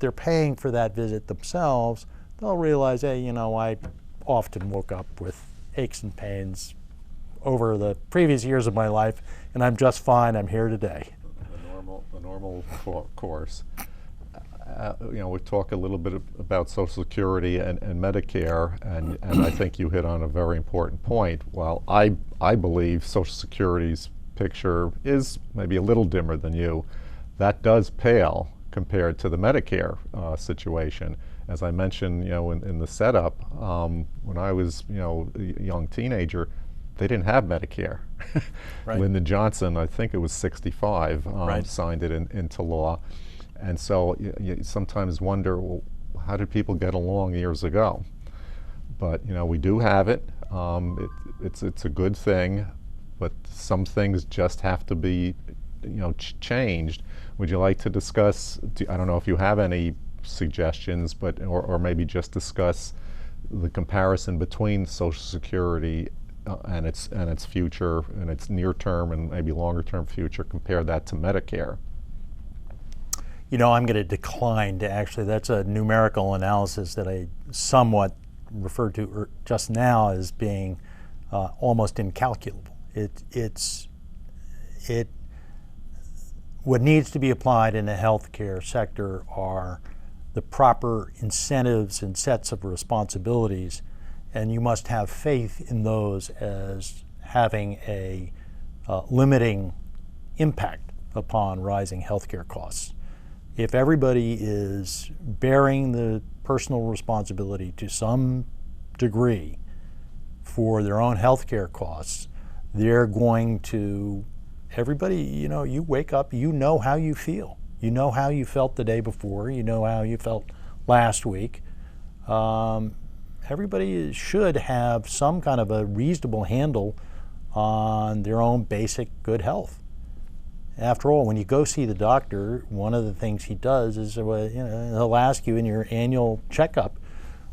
they're paying for that visit themselves, they'll realize, hey, you know, I often woke up with aches and pains over the previous years of my life, and I'm just fine. I'm here today. The normal course. You know, we talk a little bit about Social Security and Medicare, and I think you hit on a very important point. While I believe Social Security's picture is maybe a little dimmer than you, that does pale compared to the Medicare situation. As I mentioned, you know, in the setup, when I was, you know, a young teenager, they didn't have Medicare. Right. Lyndon Johnson, I think it was 65, right. signed it into law. And so you sometimes wonder, well, how did people get along years ago? But you know, we do have it. It's a good thing, but some things just have to be, you know, changed. Would you like to discuss? I don't know if you have any suggestions, but or maybe just discuss the comparison between Social Security and its future and its near-term and maybe longer-term future. Compare that to Medicare. You know, I'm going to decline to actually, that's a numerical analysis that I somewhat referred to just now as being almost incalculable. What needs to be applied in the healthcare sector are the proper incentives and sets of responsibilities, and you must have faith in those as having a limiting impact upon rising healthcare costs. If everybody is bearing the personal responsibility to some degree for their own healthcare costs, they're going to, everybody, you know, you wake up, you know how you feel. You know how you felt the day before, you know how you felt last week. Everybody should have some kind of a reasonable handle on their own basic good health. After all, when you go see the doctor, one of the things he does is, you know, he'll ask you in your annual checkup,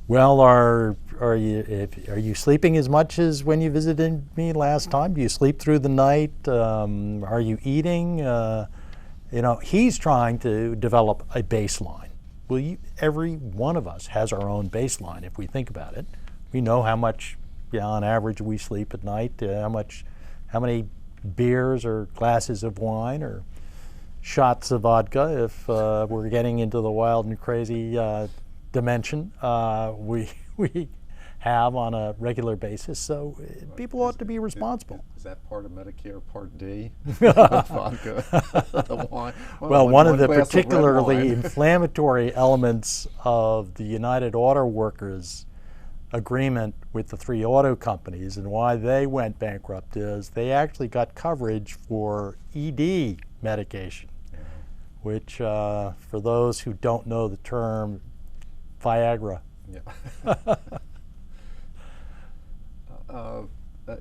well, are you sleeping as much as when you visited me last time? Do you sleep through the night? Are you eating? You know, he's trying to develop a baseline. Well, every one of us has our own baseline if we think about it. We know how much, you know, on average we sleep at night, how many beers or glasses of wine or shots of vodka, if we're getting into the wild and crazy dimension, we have on a regular basis. So people ought to be responsible. Is that part of Medicare Part D? Vodka, the wine. Well, one of the particularly inflammatory elements of the United Auto Workers agreement with the 3 auto companies and why they went bankrupt is they actually got coverage for ED medication, which for those who don't know the term, Viagra. Yeah.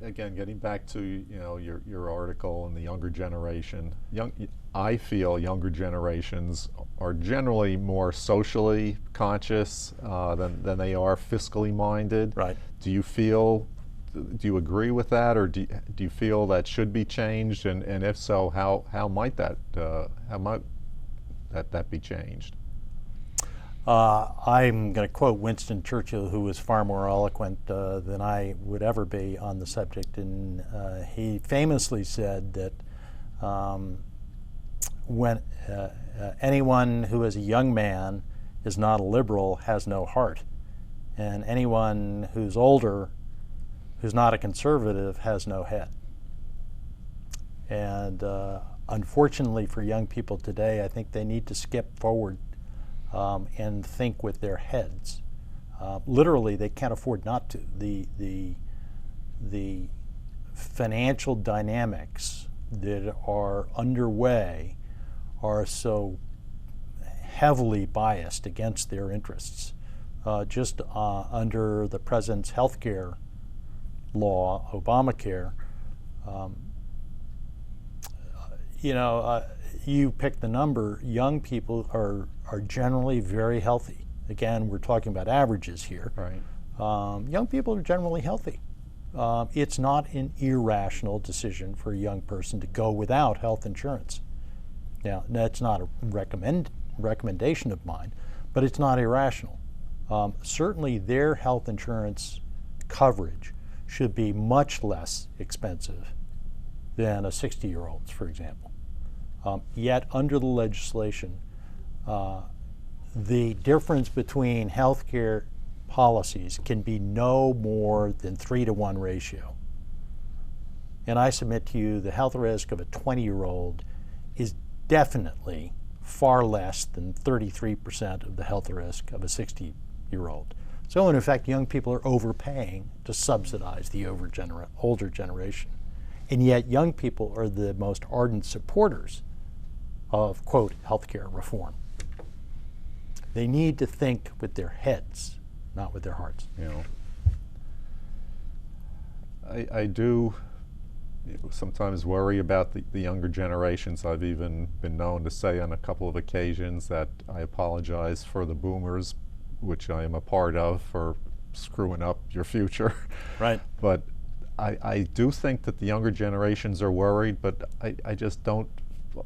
Again, getting back to, you know, your article and the younger generation, I feel younger generations are generally more socially conscious than they are fiscally minded. Right. Do you agree with that, or do you feel that should be changed? And if so, how might that be changed? I'm going to quote Winston Churchill, who was far more eloquent than I would ever be on the subject, and he famously said that when anyone who is a young man is not a liberal has no heart, and anyone who's older who's not a conservative has no head. And unfortunately for young people today, I think they need to skip forward and think with their heads. Literally, they can't afford not to. The financial dynamics that are underway are so heavily biased against their interests. Just under the president's health care law, Obamacare, you know, you pick the number, young people are generally very healthy. Again, we're talking about averages here. Right. Young people are generally healthy. It's not an irrational decision for a young person to go without health insurance. Now, that's not a recommendation of mine, but it's not irrational. Certainly their health insurance coverage should be much less expensive than a 60-year-old's, for example. Yet under the legislation, the difference between healthcare policies can be no more than 3-to-1 ratio. And I submit to you the health risk of a 20-year-old is definitely far less than 33% of the health risk of a 60-year-old. So in effect, young people are overpaying to subsidize the older generation. And yet young people are the most ardent supporters of, quote, healthcare reform. They need to think with their heads, not with their hearts. You know, I do sometimes worry about the younger generations. I've even been known to say on a couple of occasions that I apologize for the boomers, which I am a part of, for screwing up your future. Right. But I do think that the younger generations are worried, but I just don't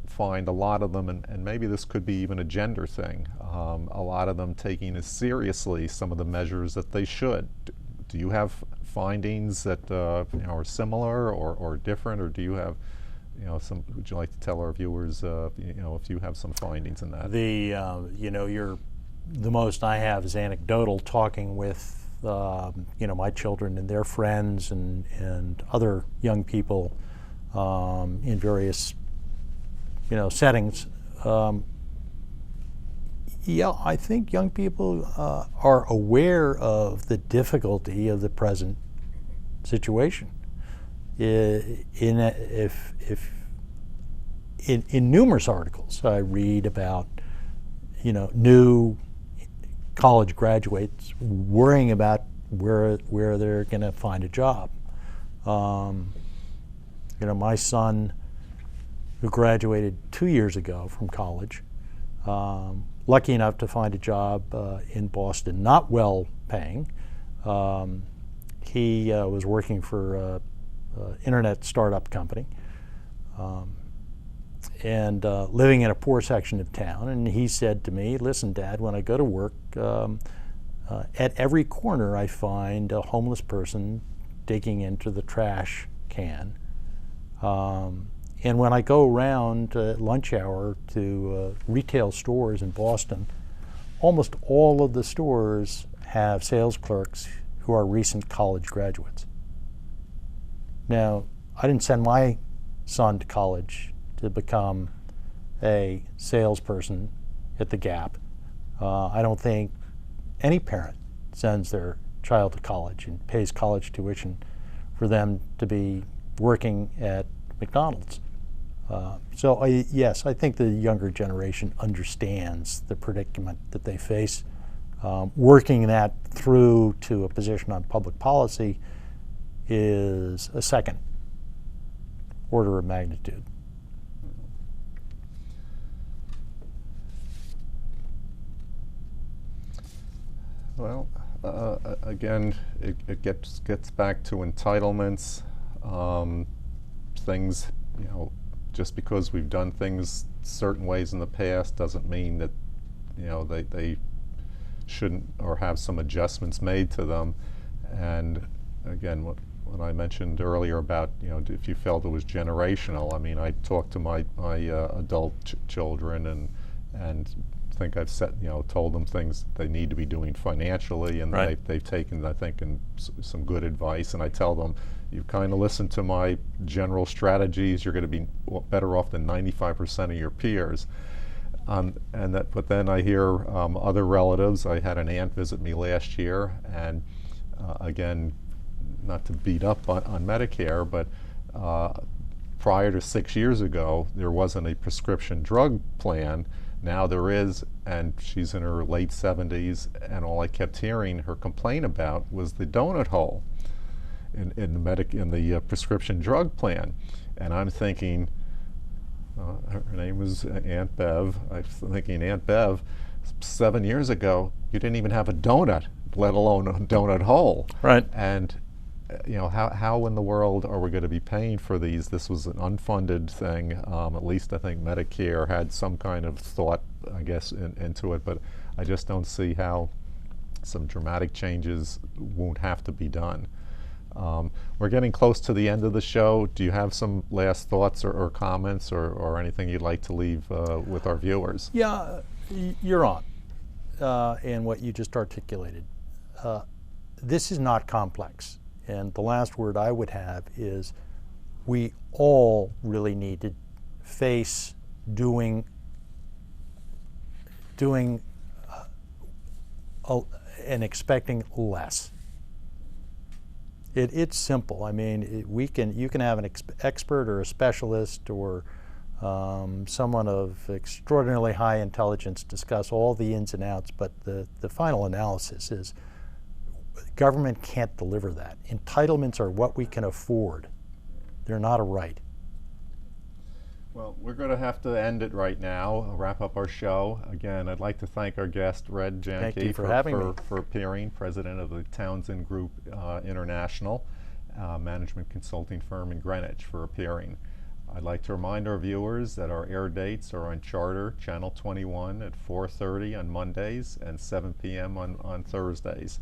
find a lot of them, and maybe this could be even a gender thing, a lot of them taking as seriously some of the measures that they should. Do you have findings that are similar or different, or do you have some? Would you like to tell our viewers if you have some findings in that? The most I have is anecdotal, talking with my children and their friends and other young people in various settings. I think young people are aware of the difficulty of the present situation. In numerous articles I read about, new college graduates worrying about where they're going to find a job. My son, who graduated 2 years ago from college, lucky enough to find a job in Boston, not well paying. He was working for an internet startup company and living in a poor section of town. And he said to me, "Listen, Dad, when I go to work, at every corner I find a homeless person digging into the trash can. And when I go around at lunch hour to retail stores in Boston, almost all of the stores have sales clerks who are recent college graduates." Now, I didn't send my son to college to become a salesperson at the Gap. I don't think any parent sends their child to college and pays college tuition for them to be working at McDonald's. Yes, I think the younger generation understands the predicament that they face. Working that through to a position on public policy is a second order of magnitude. Well, again, it gets back to entitlements, things, just because we've done things certain ways in the past doesn't mean that they shouldn't or have some adjustments made to them. And again, what I mentioned earlier about if you felt it was generational, I mean, I talked to my adult children and think I've told them things they need to be doing financially, and right. they've taken, I think, some good advice. And I tell them, you kind of listen to my general strategies, you're going to be better off than 95% of your peers. But then I hear other relatives. I had an aunt visit me last year, and again, not to beat up on Medicare, but prior to 6 years ago, there wasn't a prescription drug plan. Now there is, and she's in her late 70s, and all I kept hearing her complain about was the donut hole in the prescription drug plan. And I'm thinking, her name was Aunt Bev. I'm thinking, Aunt Bev, 7 years ago, you didn't even have a donut, let alone a donut hole. Right. And you know, how in the world are we going to be paying for these? This was an unfunded thing. At least I think Medicare had some kind of thought, I guess, into it, but I just don't see how some dramatic changes won't have to be done. We're getting close to the end of the show. Do you have some last thoughts or comments or anything you'd like to leave with our viewers? Yeah, you're on in what you just articulated. This is not complex. And the last word I would have is we all really need to face doing and expecting less. It's simple. I mean, you can have an expert or a specialist or someone of extraordinarily high intelligence discuss all the ins and outs, but the final analysis is government can't deliver that. Entitlements are what we can afford. They're not a right. Well, we're going to have to end it right now, wrap up our show. Again, I'd like to thank our guest, Red Janke, Thank you for having me. For appearing, president of the Townsend Group International, management consulting firm in Greenwich, for appearing. I'd like to remind our viewers that our air dates are on Charter, Channel 21 at 4:30 on Mondays and 7 p.m. on Thursdays.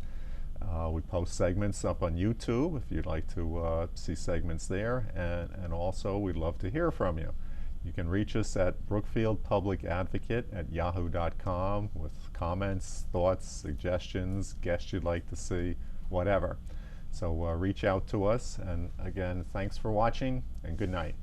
We post segments up on YouTube if you'd like to see segments there, and also we'd love to hear from you. You can reach us at brookfieldpublicadvocate@yahoo.com with comments, thoughts, suggestions, guests you'd like to see, whatever. So reach out to us, and again, thanks for watching, and good night.